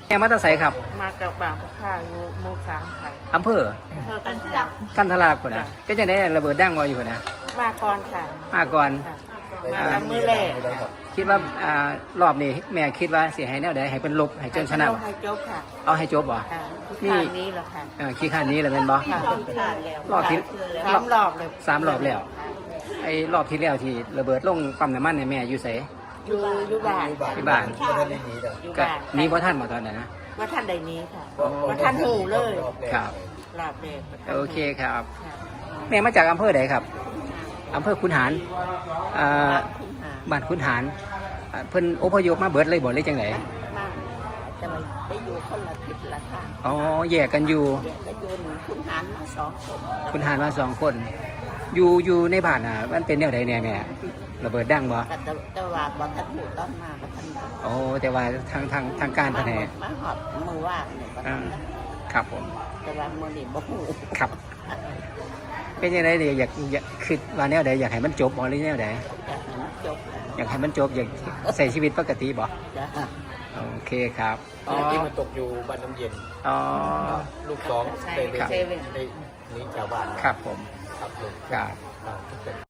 แม่มาตาใสครับมากับบางพระข้าอยู่หมู่3ค่ะอำเภอกันทลากคนนะก็จะได้ระเบิดดังวออยู่คนนะมาก่อนค่ะมาก่อนมาทำมือแรกคิดว่ารอบนี้แม่คิดว่าเสียให้แนวใดให้เป็นลบให้จนชนะให้จบค่ะเอาให้จบบ่นี่นี้เหรอค่ะขี้ข้านนี้แหละเป็นบ่รอบที่3 รอบเลย3 รอบแล้วไอ้รอบที่แล้วที่ระเบิดลงปั๊มน้ำมันเนี่ยแม่อยู่ไสอยู่บ้านที่บ้านก็นี้เพราะท่านมาตอนนั้นนะว่าท่านใดนี้ค่ะว่าท่านหูเลยครับรอบแรกโอเคครับแม่มาจากอำเภอใดครับอำเภอขุนหารบ้านขุนหารเพิ่นอพยพมาเบิดเลยบ่เลยจังไหนจะไปอยู่คนละทิศละทางอ๋อแยกกันอยู่ขุนหารมา2 คนขุนหารมา2 คนอยู่ในบ้านมันเป็นแนวใดเนี่ยแม่ระเบิดดังบ่แต่ว่าบ่ทันหูต้นมาบ่ทันโอ้แต่ว่าทางการแผนมาหอดมือว่างเนี่ยครับผมแต่ว่ามื้อนี้บ่ฮู้ครับเป็นยังไงเดี๋ยวอยากคิดว่าแนวใดอยากให้มันจบบ่หรือแนวใดอยากให้มันจบอยากใส่ชีวิตปกติบ่โอเคครับที่มันตกอยู่บ้านน้ำเย็นลูก2ได้หนีชาวบ้านครับผมครับครับ